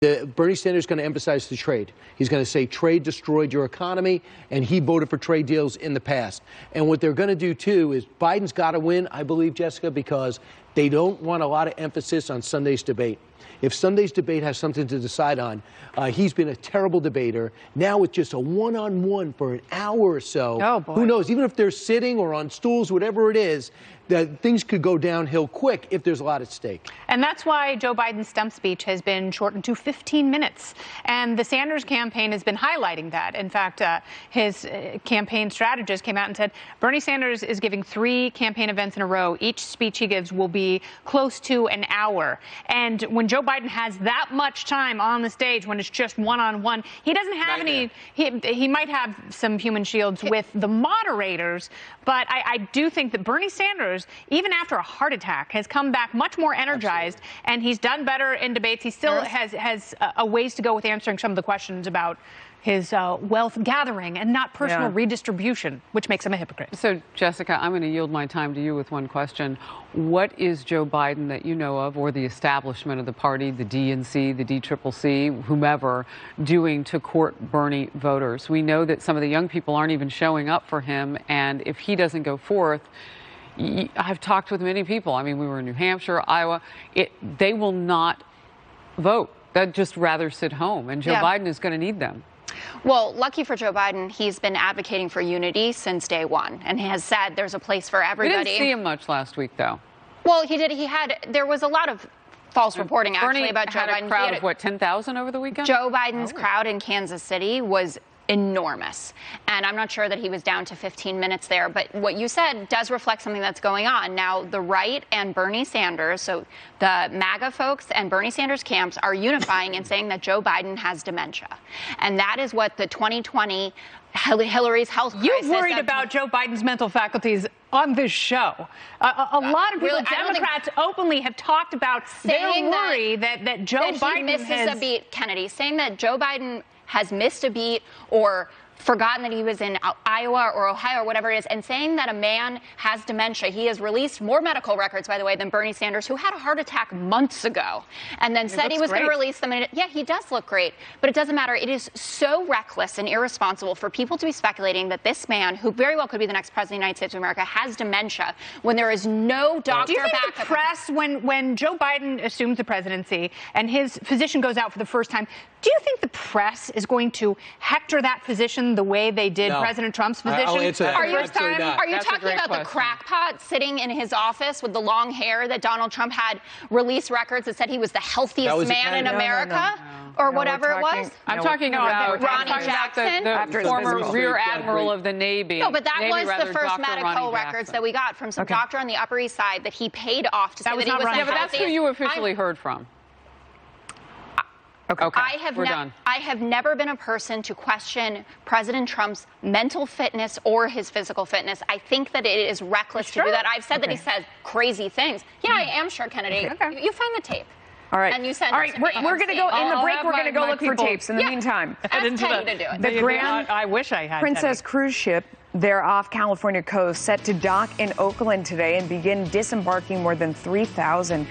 Bernie Sanders is going to emphasize the trade. He's going to say trade destroyed your economy, and he voted for trade deals in the past. And what they're going to do, too, is Biden's got to win, I believe, Jessica, because they don't want a lot of emphasis on Sunday's debate. If Sunday's debate has something to decide on, he's been a terrible debater. Now with just a one-on-one for an hour or so, oh boy, who knows, even if they're sitting or on stools, whatever it is, that things could go downhill quick if there's a lot at stake. And that's why Joe Biden's stump speech has been shortened to 15 minutes. And the Sanders campaign has been highlighting that. In fact, his campaign strategist came out and said Bernie Sanders is giving 3 campaign events in a row. Each speech he gives will be close to an hour. And when Joe Biden has that much time on the stage, when it's just one-on-one, he doesn't have he might have some human shields with the moderators, but I do think that Bernie Sanders, even after a heart attack, has come back much more energized. Absolutely. And he's done better in debates. He still has a ways to go with answering some of the questions about his wealth gathering and not personal redistribution, which makes him a hypocrite. So, Jessica, I'm going to yield my time to you with one question. What is Joe Biden that you know of, or the establishment of the party, the DNC, the DCCC, whomever, doing to court Bernie voters? We know that some of the young people aren't even showing up for him, and if he doesn't go forth, I've talked with many people. I mean, we were in New Hampshire, Iowa. They will not vote. They'd just rather sit home, and Joe Biden is going to need them. Well, lucky for Joe Biden, he's been advocating for unity since day one, and he has said there's a place for everybody. We didn't see him much last week, though. Well, he did. There was a lot of false reporting, actually, about Joe Biden. Bernie had a crowd of, what, 10,000 over the weekend? Joe Biden's crowd in Kansas City was enormous. And I'm not sure that he was down to 15 minutes there, but what you said does reflect something that's going on. Now, the right and Bernie Sanders, so the MAGA folks and Bernie Sanders camps, are unifying and saying that Joe Biden has dementia. And that is what the 2020 Hillary's health crisis. You've worried about Joe Biden's mental faculties on this show. A lot of people, really, Democrats openly have talked about their worry that Joe Biden misses a beat, Kennedy, saying that Joe Biden has missed a beat or forgotten that he was in Iowa or Ohio or whatever it is, and saying that a man has dementia. He has released more medical records, by the way, than Bernie Sanders, who had a heart attack months ago, and then said he was going to release them. And yeah, he does look great, but it doesn't matter. It is so reckless and irresponsible for people to be speculating that this man, who very well could be the next president of the United States of America, has dementia when there is no doctor back. Do you think the press, when Joe Biden assumes the presidency and his physician goes out for the first time, do you think the press is going to hector that physician the way they did President Trump's physician? Are you talking about the crackpot sitting in his office with the long hair that Donald Trump had released records that said he was the healthiest man in America? Or whatever it was? I'm talking about Ronnie Jackson, the former Rear Admiral of the Navy. No, but that was the first medical records that we got from some doctor on the Upper East Side that he paid off to say that he was the healthiest. Yeah, but that's who you officially heard from. Okay, I have never been a person to question President Trump's mental fitness or his physical fitness. I think that it is reckless to do that. I've said that he says crazy things. Yeah, I am sure, Kennedy. You find the tape. All right. And you send we're going to go in the break. We're going to go look for tapes. In the meantime, ask Teddy to do it. The Grand I wish I had Princess cruise ship, they're off California coast, set to dock in Oakland today and begin disembarking more than 3,000